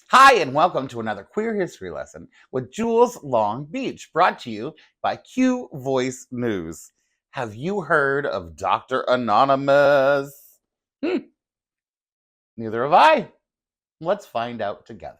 Hi, and welcome to another queer history lesson with Jules Long Beach, brought to you by Q Voice News. Have you heard of Dr. Anonymous? Neither have I. Let's find out together.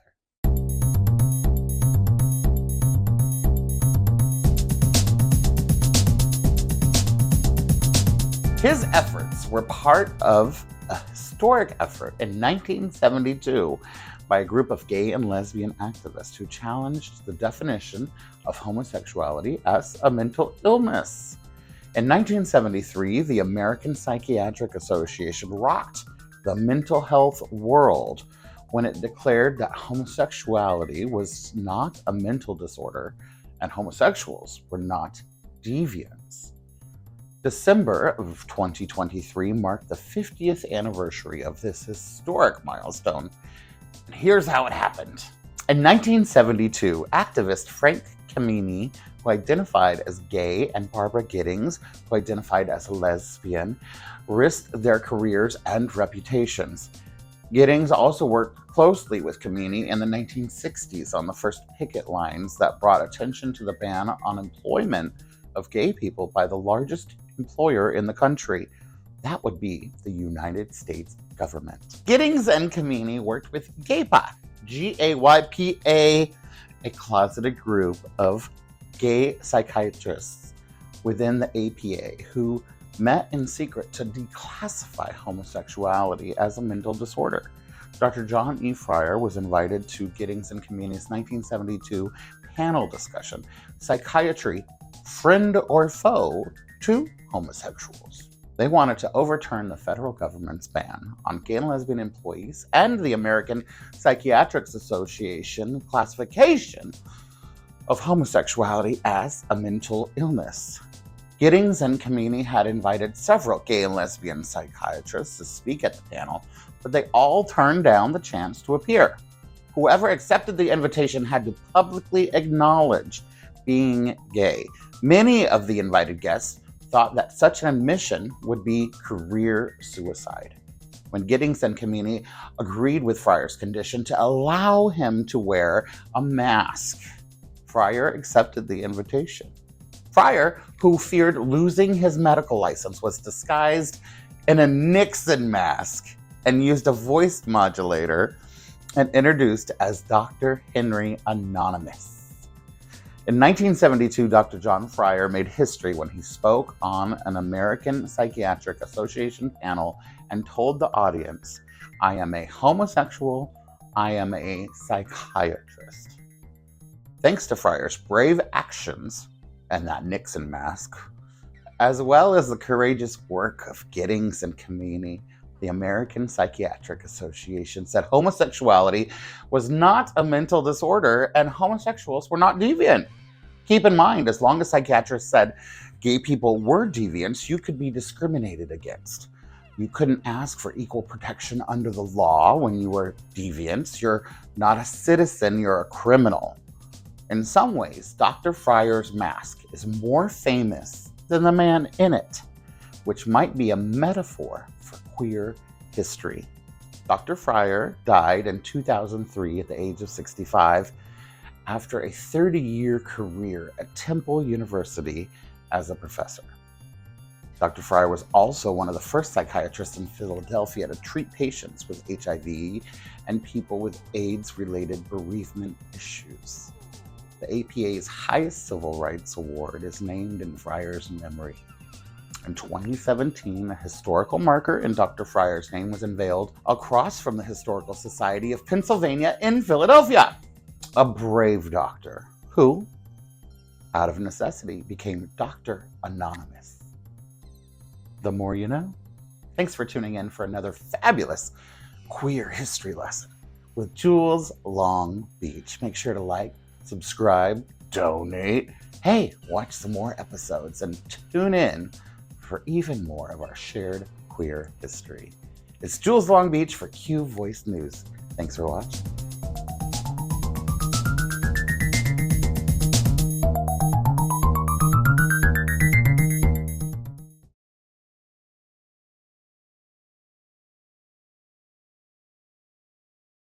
His efforts were part of a historic effort in 1972 by a group of gay and lesbian activists who challenged the definition of homosexuality as a mental illness. In 1973, the American Psychiatric Association rocked the mental health world when it declared that homosexuality was not a mental disorder and homosexuals were not deviants. December of 2023 marked the 50th anniversary of this historic milestone. And here's how it happened. In 1972, activist Frank Kameny, who identified as gay, and Barbara Gittings, who identified as lesbian, risked their careers and reputations. Gittings also worked closely with Kameny in the 1960s on the first picket lines that brought attention to the ban on employment of gay people by the largest employer in the country. That would be the United States government. Gittings and Kameny worked with GayPA, G-A-Y-P-A, a closeted group of gay psychiatrists within the APA who met in secret to declassify homosexuality as a mental disorder. Dr. John E. Fryer was invited to Gittings and Kameny's 1972 panel discussion, Psychiatry, Friend or Foe to Homosexuals. They wanted to overturn the federal government's ban on gay and lesbian employees and the American Psychiatric Association classification of homosexuality as a mental illness. Gittings and Kameny had invited several gay and lesbian psychiatrists to speak at the panel, but they all turned down the chance to appear. Whoever accepted the invitation had to publicly acknowledge being gay. Many of the invited guests thought that such an admission would be career suicide. When Gittings and Kameny agreed with Fryer's condition to allow him to wear a mask, Fryer accepted the invitation. Fryer, who feared losing his medical license, was disguised in a Nixon mask and used a voice modulator and introduced as Dr. Henry Anonymous. In 1972, Dr. John Fryer made history when he spoke on an American Psychiatric Association panel and told the audience, "I am a homosexual, I am a psychiatrist." Thanks to Fryer's brave actions and that Nixon mask, as well as the courageous work of Gittings and Kameny, the American Psychiatric Association said homosexuality was not a mental disorder and homosexuals were not deviant. Keep in mind, as long as psychiatrists said gay people were deviants, you could be discriminated against. You couldn't ask for equal protection under the law when you were deviants. You're not a citizen, you're a criminal. In some ways, Dr. Fryer's mask is more famous than the man in it, which might be a metaphor for queer history. Dr. Fryer died in 2003 at the age of 65 after a 30-year career at Temple University as a professor. Dr. Fryer was also one of the first psychiatrists in Philadelphia to treat patients with HIV and people with AIDS-related bereavement issues. The APA's highest civil rights award is named in Fryer's memory. In 2017, a historical marker in Dr. Fryer's name was unveiled across from the Historical Society of Pennsylvania in Philadelphia. A brave doctor who, out of necessity, became Dr. Anonymous. The more you know. Thanks for tuning in for another fabulous queer history lesson with Jules Long Beach. Make sure to like, subscribe, donate. Hey, watch some more episodes and tune in for even more of our shared queer history. It's Jules Long Beach for Q Voice News. Thanks for watching.